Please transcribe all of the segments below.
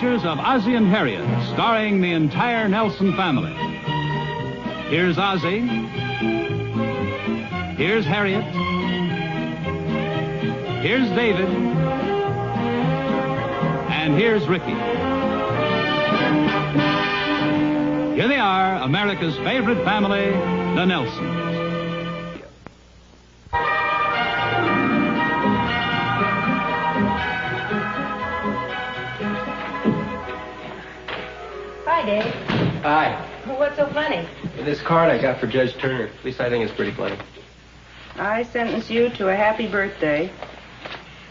adventures of Ozzie and Harriet, starring the entire Nelson family. Here's Ozzie. Here's Harriet. Here's David. And here's Ricky. Here they are, America's favorite family, the Nelsons. Hi, Dave. Hi. What's so funny? This card I got for Judge Turner. At least I think it's pretty funny. I sentence you to a happy birthday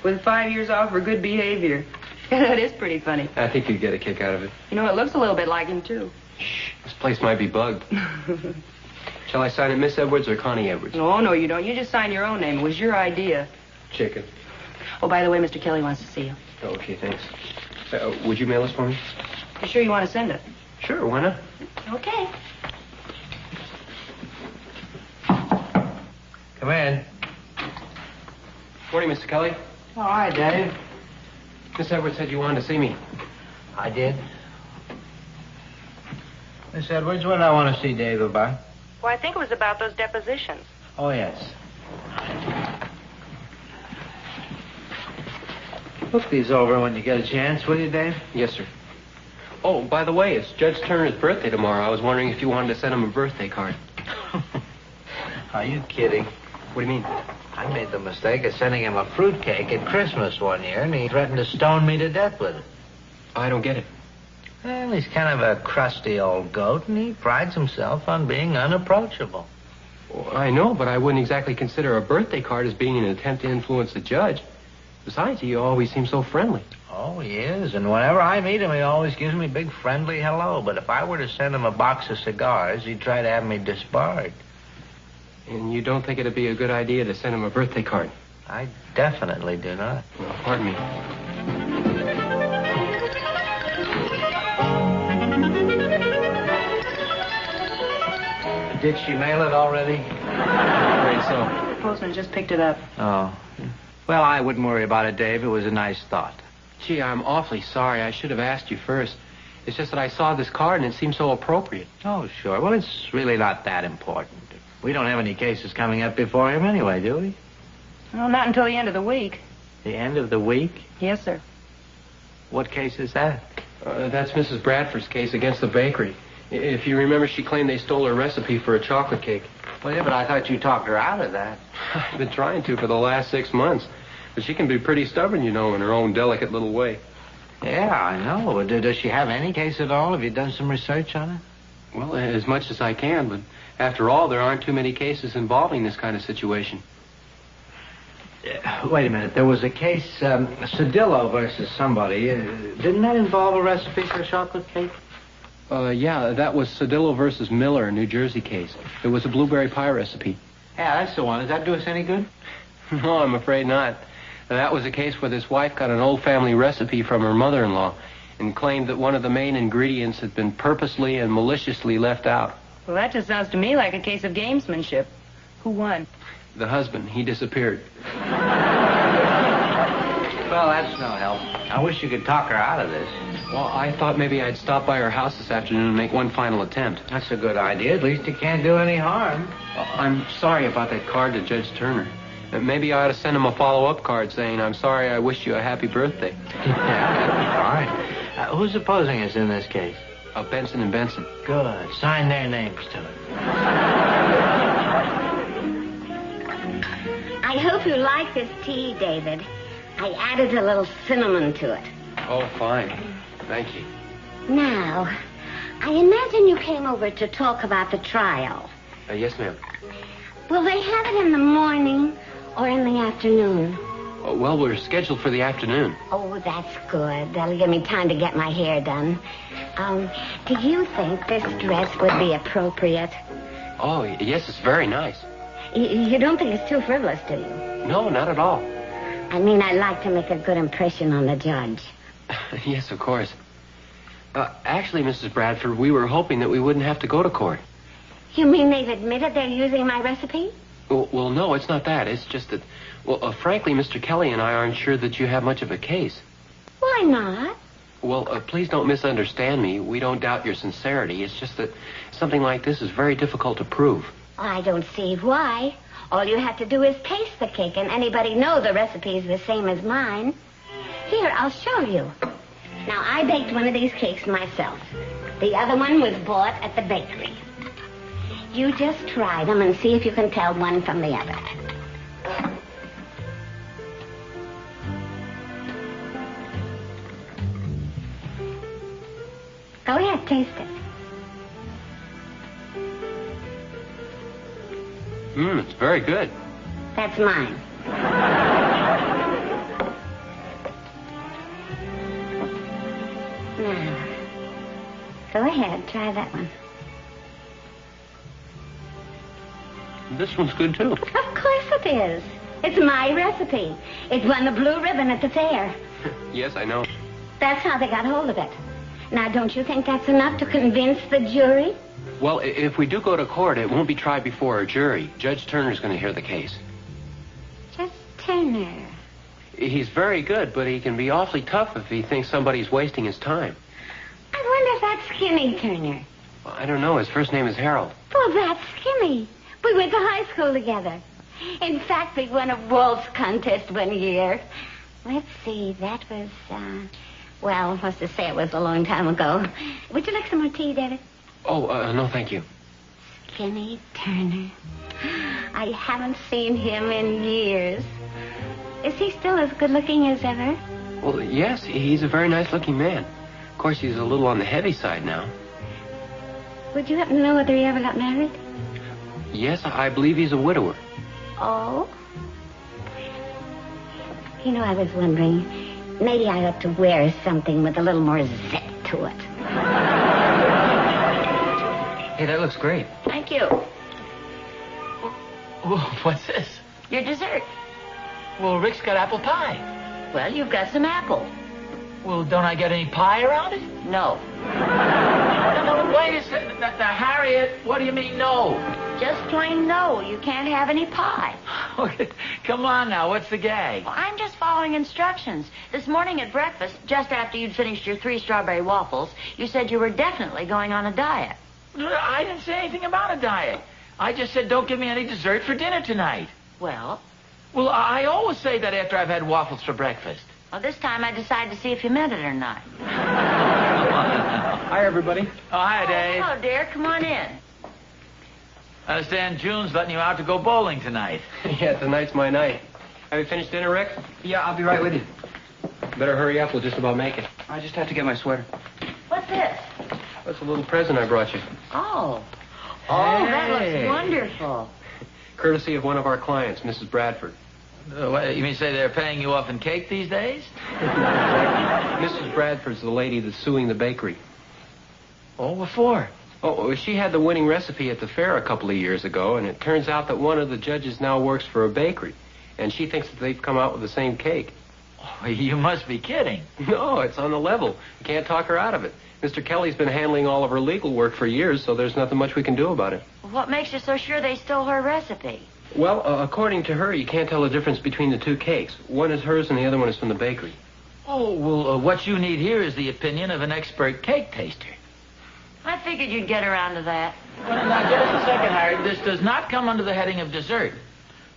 with 5 years off for good behavior. That is pretty funny. I think you'd get a kick out of it. You know, it looks a little bit like him, too. Shh. This place might be bugged. Shall I sign it Miss Edwards or Connie Edwards? No, you don't. You just sign your own name. It was your idea. Chicken. Oh, by the way, Mr. Kelly wants to see you. Oh, okay, thanks. Would you mail this for me? You sure you want to send it? Sure, why not? Okay. Come in. Morning, Mr. Kelly. All right, Dave. Miss Edwards said you wanted to see me. I did. Miss Edwards, what did I want to see Dave about? Well, I think it was about those depositions. Oh, yes. Look these over when you get a chance, will you, Dave? Yes, sir. Oh, by the way, it's Judge Turner's birthday tomorrow. I was wondering if you wanted to send him a birthday card. Are you kidding? What do you mean? I made the mistake of sending him a fruitcake at Christmas one year, and he threatened to stone me to death with it. I don't get it. Well, he's kind of a crusty old goat, and he prides himself on being unapproachable. Well, I know, but I wouldn't exactly consider a birthday card as being an attempt to influence the judge. Besides, he always seems so friendly. Oh, he is, and whenever I meet him, he always gives me a big friendly hello. But if I were to send him a box of cigars, he'd try to have me disbarred. And you don't think it'd be a good idea to send him a birthday card? I definitely do not. Well, pardon me. Did she mail it already? I'm afraid so. The postman just picked it up. Oh. Well, I wouldn't worry about it, Dave. It was a nice thought. Gee, I'm awfully sorry. I should have asked you first. It's just that I saw this card and it seemed so appropriate. Oh, sure. Well, it's really not that important. We don't have any cases coming up before him anyway, do we? Well, not until the end of the week. The end of the week? Yes, sir. What case is that? That's Mrs. Bradford's case against the bakery. If you remember, she claimed they stole her recipe for a chocolate cake. Well, yeah, but I thought you talked her out of that. I've been trying to for the last 6 months. But she can be pretty stubborn, you know, in her own delicate little way. Yeah, I know. Does she have any case at all? Have you done some research on it? Well, as much as I can, but after all, there aren't too many cases involving this kind of situation. Wait a minute. There was a case, Cedillo versus somebody. Didn't that involve a recipe for a chocolate cake? Yeah, that was Cedillo versus Miller, a New Jersey case. It was a blueberry pie recipe. Yeah, that's the one. Does that do us any good? No, I'm afraid not. That was a case where this wife got an old family recipe from her mother-in-law and claimed that one of the main ingredients had been purposely and maliciously left out. Well, that just sounds to me like a case of gamesmanship. Who won? The husband. He disappeared. Well, that's no help. I wish you could talk her out of this. Well, I thought maybe I'd stop by her house this afternoon and make one final attempt. That's a good idea. At least it can't do any harm. I'm sorry about that card to Judge Turner. Maybe I ought to send him a follow-up card saying, I'm sorry, I wish you a happy birthday. Yeah, all right. Who's opposing us in this case? Benson and Benson. Good. Sign their names to it. I hope you like this tea, David. I added a little cinnamon to it. Oh, fine. Thank you. Now, I imagine you came over to talk about the trial. Yes, ma'am. Will they have it in the morning or in the afternoon? Well, we're scheduled for the afternoon. Oh, that's good. That'll give me time to get my hair done. Do you think this dress would be appropriate? Oh, yes, it's very nice. You don't think it's too frivolous, do you? No, not at all. I mean, I'd like to make a good impression on the judge. Yes, of course. Actually, Mrs. Bradford, we were hoping that we wouldn't have to go to court. You mean they've admitted they're using my recipe? Well, no, it's not that. It's just that, frankly, Mr. Kelly and I aren't sure that you have much of a case. Why not? Well, please don't misunderstand me. We don't doubt your sincerity. It's just that something like this is very difficult to prove. I don't see why. All you have to do is taste the cake, and anybody know the recipe's the same as mine. Here, I'll show you. Now, I baked one of these cakes myself. The other one was bought at the bakery. You just try them and see if you can tell one from the other. Go ahead, taste it. It's very good. That's mine. Now, go ahead, try that one. This one's good, too. Of course it is. It's my recipe. It won the blue ribbon at the fair. Yes, I know. That's how they got hold of it. Now, don't you think that's enough to convince the jury? Well, if we do go to court, it won't be tried before a jury. Judge Turner's going to hear the case. Judge Turner. He's very good, but he can be awfully tough if he thinks somebody's wasting his time. I wonder if that's Skinny Turner. Well, I don't know. His first name is Harold. Well, that's Skinny. We went to high school together. In fact, we won a waltz contest one year. Let's see, that was, well, what's to say, it was a long time ago. Would you like some more tea, David? Oh, no, thank you. Skinny Turner. I haven't seen him in years. Is he still as good-looking as ever? Well, yes, he's a very nice-looking man. Of course, he's a little on the heavy side now. Would you happen to know whether he ever got married? Yes, I believe he's a widower. Oh? You know, I was wondering, maybe I ought to wear something with a little more zip to it. Hey, that looks great. Thank you. What's this? Your dessert. Well, Rick's got apple pie. Well, you've got some apple. Well, don't I get any pie around it? No. No, wait a second. Now, Harriet, what do you mean, no? Just plain no. You can't have any pie. Come on now, what's the gag? Well, I'm just following instructions. This morning at breakfast, just after you'd finished your 3 strawberry waffles, you said you were definitely going on a diet. I didn't say anything about a diet. I just said don't give me any dessert for dinner tonight. Well, I always say that after I've had waffles for breakfast. this time I decided to see if you meant it or not. Hi, everybody. Oh, hi, Dave. Hello, dear. Come on in. I understand June's letting you out to go bowling tonight. Yeah, tonight's my night. Have you finished dinner, Rick? Yeah, I'll be right with you. Better hurry up. We'll just about make it. I just have to get my sweater. What's this? That's a little present I brought you. Oh. Oh, that Hey. looks wonderful. Courtesy of one of our clients, Mrs. Bradford. What, you mean say they're paying you off in cake these days? Mrs. Bradford's the lady that's suing the bakery. Oh, what for? Oh, she had the winning recipe at the fair a couple of years ago, and it turns out that one of the judges now works for a bakery, and she thinks that they've come out with the same cake. Oh, you must be kidding. No, it's on the level. You can't talk her out of it. Mr. Kelly's been handling all of her legal work for years, so there's nothing much we can do about it. What makes you so sure they stole her recipe? Well, according to her, you can't tell the difference between the 2 cakes. One is hers and the other one is from the bakery. Oh, well, what you need here is the opinion of an expert cake taster. I figured you'd get around to that. Well, now, just a second, Harry. This does not come under the heading of dessert.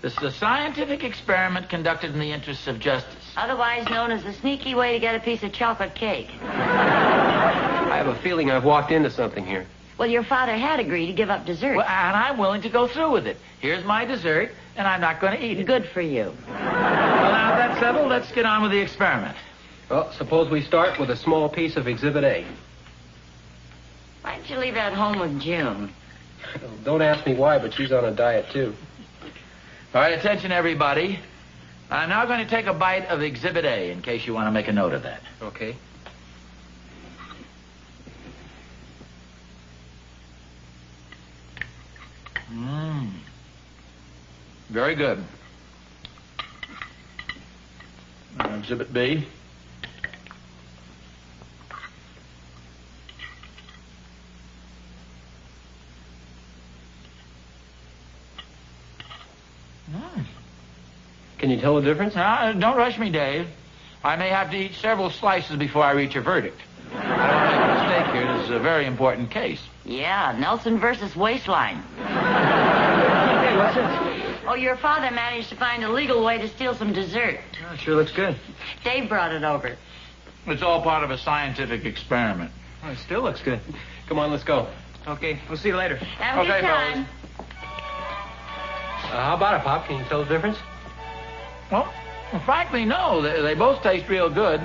This is a scientific experiment conducted in the interests of justice. Otherwise known as the sneaky way to get a piece of chocolate cake. I have a feeling I've walked into something here. Well, your father had agreed to give up dessert. Well, and I'm willing to go through with it. Here's my dessert, and I'm not going to eat it. Good for you. Well, now that's settled. Let's get on with the experiment. Well, suppose we start with a small piece of Exhibit A. Why didn't you leave it at home with June? Don't ask me why, but she's on a diet, too. All right, attention, everybody. I'm now going to take a bite of Exhibit A, in case you want to make a note of that. Okay. Very good. Now, Exhibit B. Can you tell the difference? Now, don't rush me, Dave. I may have to eat several slices before I reach a verdict. I don't make a mistake here. This is a very important case. Yeah, Nelson versus Waistline. Hey, what's this? Oh, your father managed to find a legal way to steal some dessert. Oh, it sure looks good. Dave brought it over. It's all part of a scientific experiment. Oh, it still looks good. Come on, let's go. Okay, we'll see you later. Have a good time. How about it, Pop? Can you tell the difference? Well, frankly, no. They both taste real good.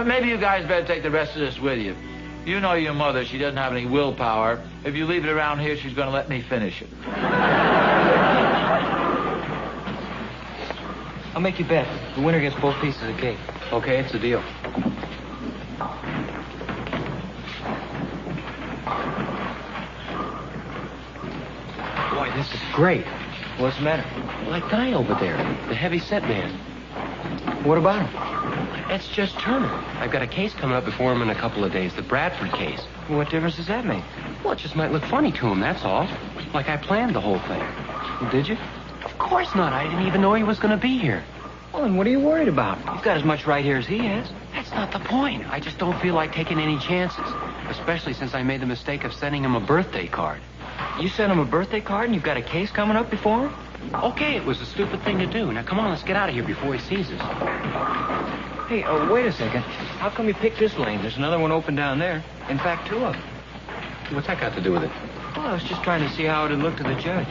Maybe you guys better take the rest of this with you. You know your mother. She doesn't have any willpower. If you leave it around here, she's going to let me finish it. I'll make you bet. The winner gets both pieces of cake. Okay, it's a deal. Boy, this is great. What's the matter? That guy over there, the heavy-set man. What about him? That's just Turner. I've got a case coming up before him in a couple of days, the Bradford case. What difference does that make? Well, it just might look funny to him, that's all. Like I planned the whole thing. Did you? Of course not. I didn't even know he was going to be here. Well, then what are you worried about? You've got as much right here as he has. That's not the point. I just don't feel like taking any chances, especially since I made the mistake of sending him a birthday card. You sent him a birthday card and you've got a case coming up before him? Okay, it was a stupid thing to do. Now, come on, let's get out of here before he sees us. Hey, wait a second. How come you picked this lane? There's another one open down there. In fact, two of them. What's that got to do with it? Well, I was just trying to see how it'd look to the judge.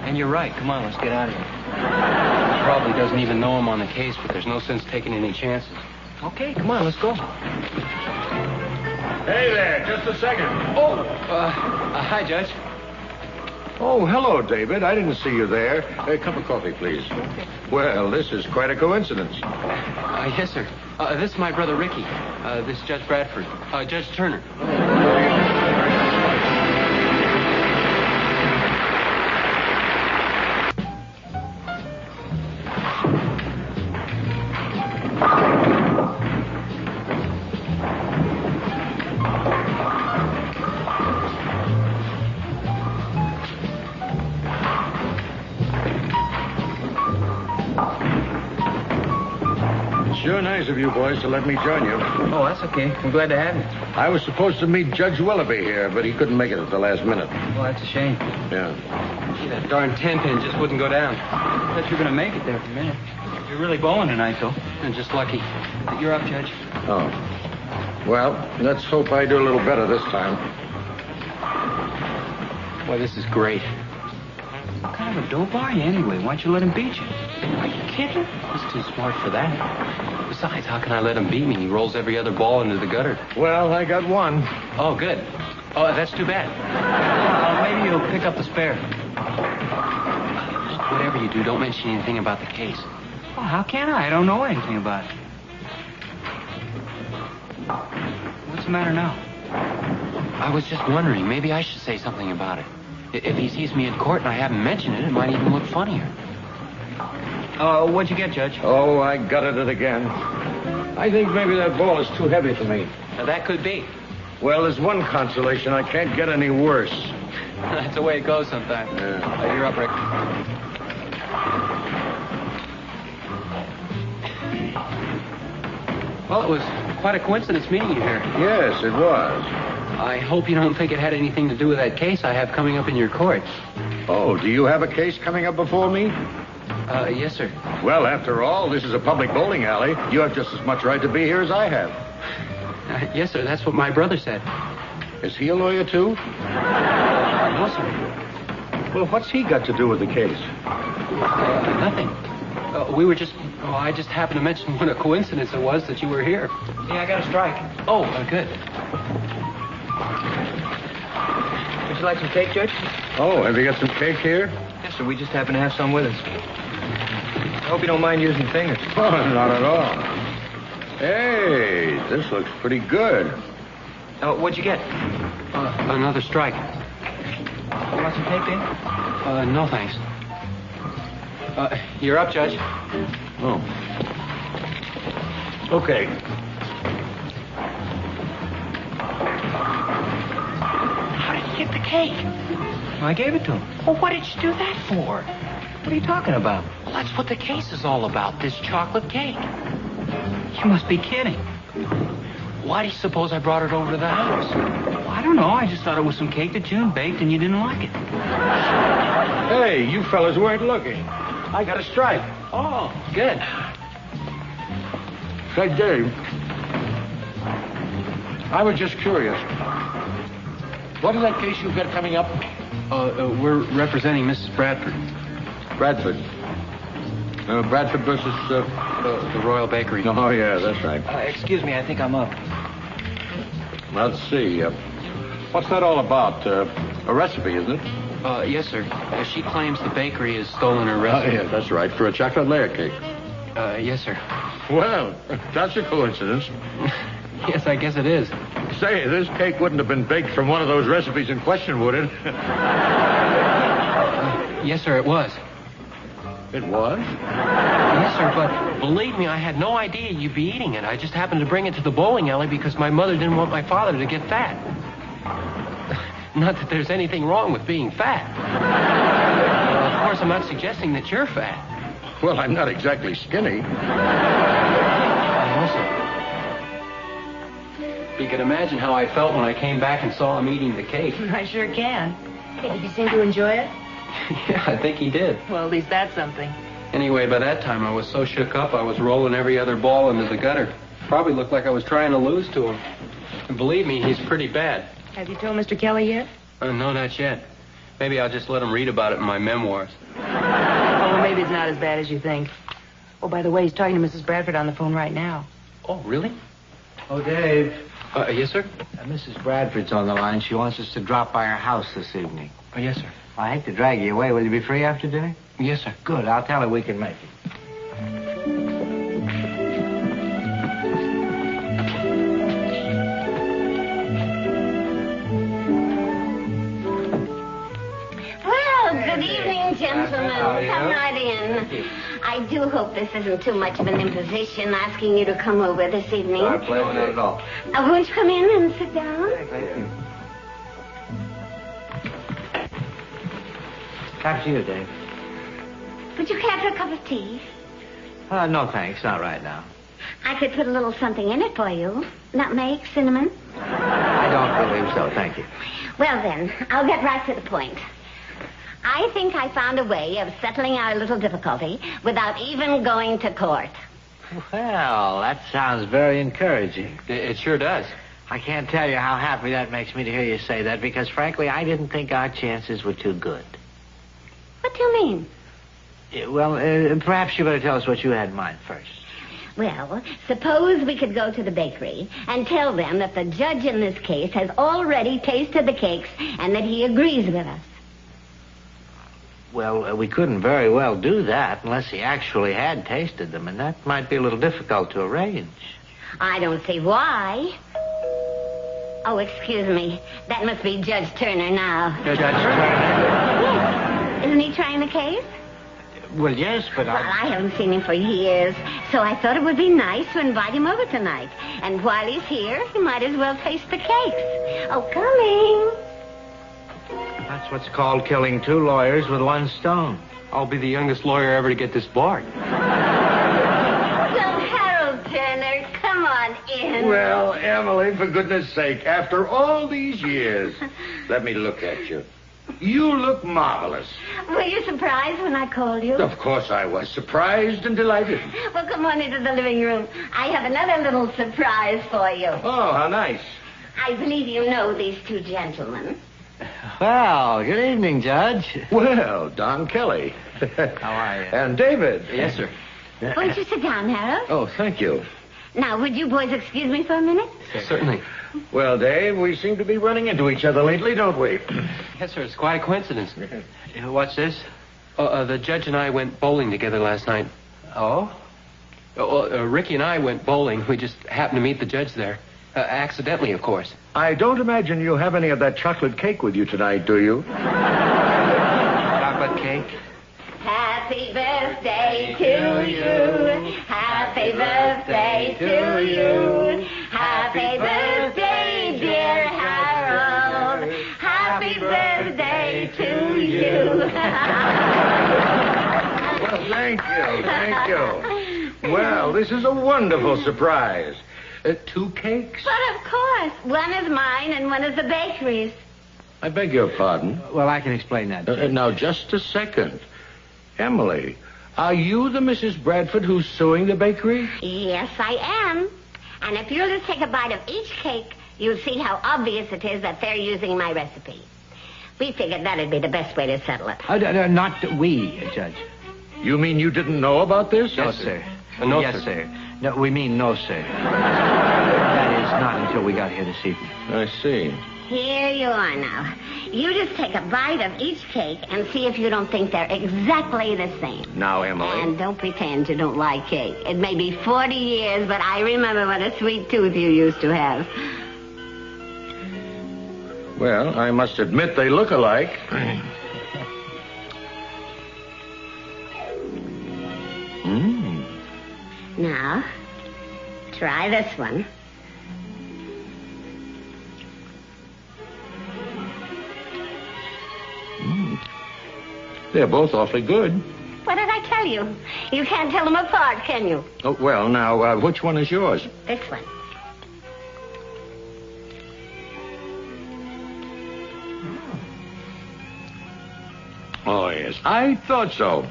And you're right. Come on, let's get out of here. He probably doesn't even know I'm on the case, but there's no sense taking any chances. Okay, come on, let's go. Hey there, just a second. Hi, Judge. Oh, hello, David. I didn't see you there. A cup of coffee, please. Well, this is quite a coincidence. Yes, sir. This is my brother, Ricky. This is Judge Bradford. Judge Turner. Sure nice of you boys to let me join you. Oh, that's okay. I'm glad to have you. I was supposed to meet Judge Willoughby here, but he couldn't make it at the last minute. Well, that's a shame. Yeah. Gee, that darn 10-pin just wouldn't go down. I thought you were going to make it there for a minute. You're really bowling tonight, though. And just lucky. You're up, Judge. Oh. Well, let's hope I do a little better this time. Boy, this is great. What kind of a dope are you, anyway? Why don't you let him beat you? Are you kidding? He's too smart for that. Besides, how can I let him beat me? He rolls every other ball into the gutter. Well, I got one. Oh, good. Oh, that's too bad. Maybe you'll pick up the spare. Look, whatever you do, don't mention anything about the case. Well, how can I? I don't know anything about it. What's the matter now? I was just wondering, maybe I should say something about it. If he sees me in court and I haven't mentioned it, it might even look funnier. What'd you get, Judge? Oh, I gutted it again. I think maybe that ball is too heavy for me. Now, that could be. Well, there's one consolation. I can't get any worse. That's the way it goes sometimes. Yeah. You're up, Rick. Well, it was quite a coincidence meeting you here. Yes, it was. I hope you don't think it had anything to do with that case I have coming up in your court. Oh, do you have a case coming up before me? Yes, sir. Well, after all, this is a public bowling alley. You have just as much right to be here as I have. Yes, sir. That's what my brother said. Is he a lawyer, too? No, sir. Well, what's he got to do with the case? Nothing. We were just... Oh, I just happened to mention what a coincidence it was that you were here. Yeah, I got a strike. Oh, good. Would you like some cake, Judge? Oh, have you got some cake here? Yes, sir. We just happen to have some with us. I hope you don't mind using fingers. Oh, not at all. Hey, this looks pretty good. What'd you get? Another strike. You want some cake, Dave? No, thanks. You're up, Judge. Oh. Okay. How did you get the cake? I gave it to him. Well, what did you do that for? What are you talking about? Well, that's what the case is all about, this chocolate cake. You must be kidding. Why do you suppose I brought it over to the house? I don't know. I just thought it was some cake that June baked and you didn't like it. Hey, you fellas weren't looking. I got a stripe. Oh, good. Say, Dave, I was just curious. What is that case you've got coming up? We're representing Mrs. Bradford. Bradford. Bradford versus... The Royal Bakery. Oh, yeah, that's right. Excuse me, I think I'm up. Let's see. What's that all about? A recipe, isn't it? Yes, sir. She claims the bakery has stolen her recipe. Yeah, that's right. For a chocolate layer cake. Yes, sir. Well, that's a coincidence. Yes, I guess it is. Say, this cake wouldn't have been baked from one of those recipes in question, would it? Yes, sir, it was. It was? Yes, sir, but believe me, I had no idea you'd be eating it. I just happened to bring it to the bowling alley because my mother didn't want my father to get fat. Not that there's anything wrong with being fat. Of course, I'm not suggesting that you're fat. Well, I'm not exactly skinny. You can imagine how I felt when I came back and saw him eating the cake. I sure can. Did he seem to enjoy it? Yeah, I think he did. Well, at least that's something. Anyway, by that time, I was so shook up, I was rolling every other ball into the gutter. Probably looked like I was trying to lose to him. And believe me, he's pretty bad. Have you told Mr. Kelly yet? No, not yet. Maybe I'll just let him read about it in my memoirs. Oh, well, maybe it's not as bad as you think. Oh, by the way, he's talking to Mrs. Bradford on the phone right now. Oh, really? Oh, Dave. Yes, sir? Mrs. Bradford's on the line. She wants us to drop by her house this evening. Oh, yes, sir. I hate to drag you away. Will you be free after dinner? Yes, sir. Good. I'll tell her we can make it. Well, good evening, gentlemen. Come right in. I do hope this isn't too much of an imposition asking you to come over this evening. Our pleasure, not at all. Won't you come in and sit down? Thank you. After you, Dave. Would you care for a cup of tea? No, thanks. Not right now. I could put a little something in it for you. Nutmeg, cinnamon. I don't believe so, thank you. Well, then, I'll get right to the point. I think I found a way of settling our little difficulty without even going to court. Well, that sounds very encouraging. It sure does. I can't tell you how happy that makes me to hear you say that, because, frankly, I didn't think our chances were too good. What do you mean? Well, perhaps you better tell us what you had in mind first. Well, suppose we could go to the bakery and tell them that the judge in this case has already tasted the cakes and that he agrees with us. Well, we couldn't very well do that unless he actually had tasted them, and that might be a little difficult to arrange. I don't see why. Oh, excuse me. That must be Judge Turner now. Judge Turner? Yes. Isn't he trying the case? Well, yes, but Well, I haven't seen him for years, so I thought it would be nice to invite him over tonight. And while he's here, he might as well taste the cakes. Oh, coming. That's what's called killing two lawyers with one stone. I'll be the youngest lawyer ever to get this barred. Well, Harold Turner, come on in. Well, Emily, for goodness sake, after all these years, let me look at you. You look marvelous. Were you surprised when I called you? Of course I was. Surprised and delighted. Well, come on into the living room. I have another little surprise for you. Oh, how nice. I believe you know these two gentlemen. Well, good evening, Judge. Well, Don Kelly. How are you? And David. Yes, sir. Won't you sit down, Harold? Oh, thank you. Now, would you boys excuse me for a minute? Certainly. Well, Dave, we seem to be running into each other lately, don't we? Yes, sir. It's quite a coincidence. What's this? The judge and I went bowling together last night. Oh? Ricky and I went bowling. We just happened to meet the judge there. Accidentally, of course. I don't imagine you have any of that chocolate cake with you tonight, do you? Chocolate cake? Happy birthday to you. Happy birthday to you. Happy birthday, dear Harold. Happy birthday to you. Well, thank you. Well, this is a wonderful surprise. 2 cakes? But of course. One is mine and one is the bakery's. I beg your pardon. Well, I can explain that. Now, just a second. Emily, are you the Mrs. Bradford who's suing the bakery? Yes, I am. And if you'll just take a bite of each cake, you'll see how obvious it is that they're using my recipe. We figured that'd be the best way to settle it. Not we, Judge. You mean you didn't know about this? No, sir. No, yes, sir. No, we mean no, sir. That is not until we got here this evening. I see. Here you are now. You just take a bite of each cake and see if you don't think they're exactly the same. Now, Emily. And don't pretend you don't like cake. It may be 40 years, but I remember what a sweet tooth you used to have. Well, I must admit they look alike. Now, try this one. They're both awfully good. What did I tell you? You can't tell them apart, can you? Oh, well, now, which one is yours? This one. Oh, yes. I thought so.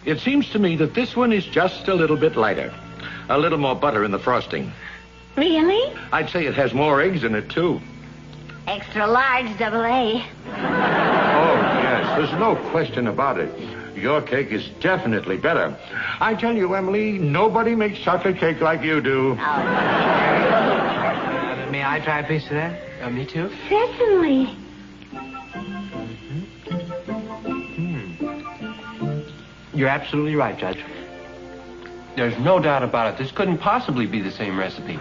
It seems to me that this one is just a little bit lighter. A little more butter in the frosting. Really? I'd say it has more eggs in it, too. Extra large, AA. Oh, yes. There's no question about it. Your cake is definitely better. I tell you, Emily, nobody makes chocolate cake like you do. May I try a piece of that? Me too? Certainly. You're absolutely right, Judge. There's no doubt about it. This couldn't possibly be the same recipe.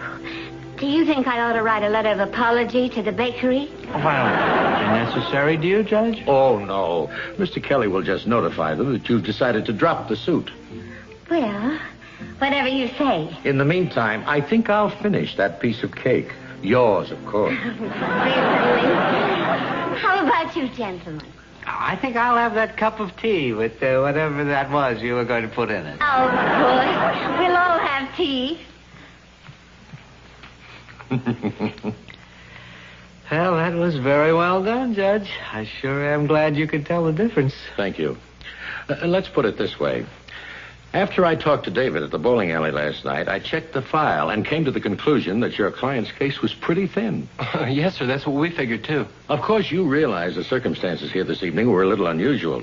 Do you think I ought to write a letter of apology to the bakery? Well, necessary, do you, Judge? Oh, no. Mr. Kelly will just notify them that you've decided to drop the suit. Well, whatever you say. In the meantime, I think I'll finish that piece of cake. Yours, of course. Certainly. How about you, gentlemen? I think I'll have that cup of tea with whatever that was you were going to put in it. Oh, of course. We'll all have tea. Well, that was very well done, Judge. I sure am glad you could tell the difference. Thank you. Let's put it this way. After I talked to David at the bowling alley last night, I checked the file and came to the conclusion that your client's case was pretty thin. Yes, sir. That's what we figured, too. Of course, you realize the circumstances here this evening were a little unusual.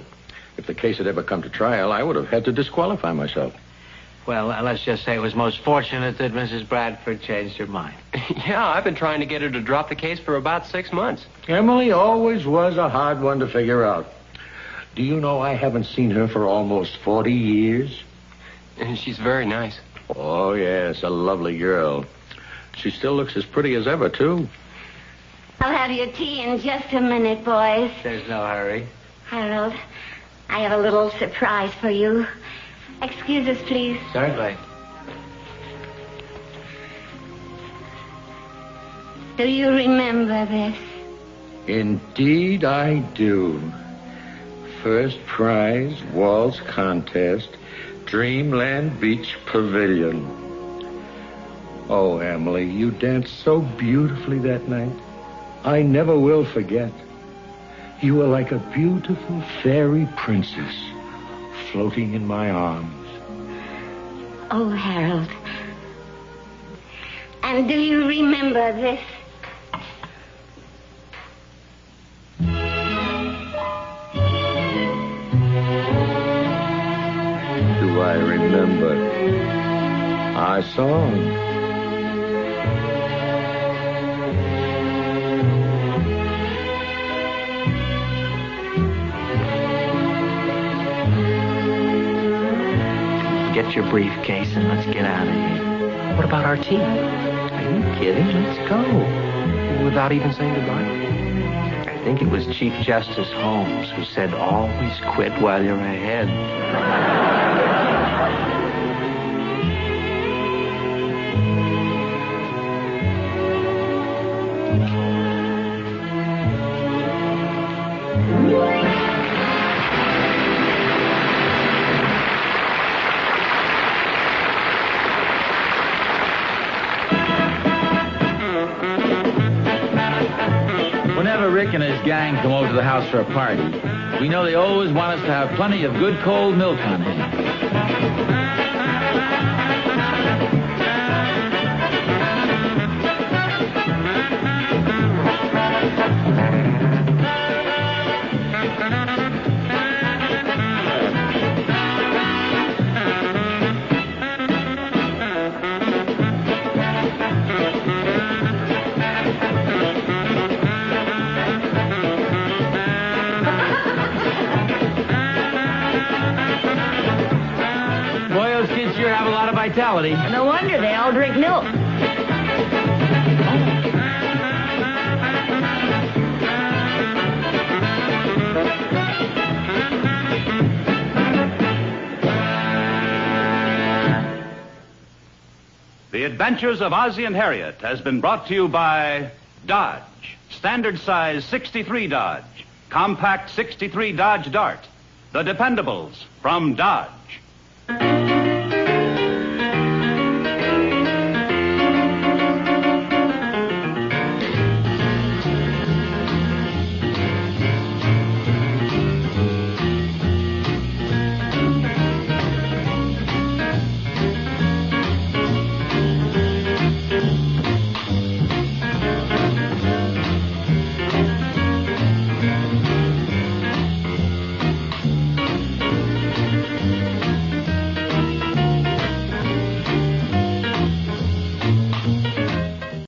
If the case had ever come to trial, I would have had to disqualify myself. Well, let's just say it was most fortunate that Mrs. Bradford changed her mind. Yeah, I've been trying to get her to drop the case for about 6 months. Emily always was a hard one to figure out. Do you know I haven't seen her for almost 40 years? And she's very nice. Oh, yes, a lovely girl. She still looks as pretty as ever, too. I'll have your tea in just a minute, boys. There's no hurry. Harold, I have a little surprise for you. Excuse us, please. Certainly. Do you remember this? Indeed, I do. First prize, waltz contest, Dreamland Beach Pavilion. Oh, Emily, you danced so beautifully that night. I never will forget. You were like a beautiful fairy princess floating in my arms. Oh, Harold. And do you remember this? Do I remember our song? Get your briefcase and let's get out of here. What about our tea? Are you kidding? Let's go. Without even saying goodbye? I think it was Chief Justice Holmes who said, always quit while you're ahead. whenever Rick and his gang come over to the house for a party, we know they always want us to have plenty of good cold milk on hand. Boy, those kids sure have a lot of vitality. No wonder they all drink milk. The Adventures of Ozzie and Harriet has been brought to you by Dodge. Standard size 63 Dodge. Compact 63 Dodge Dart. The Dependables from Dodge.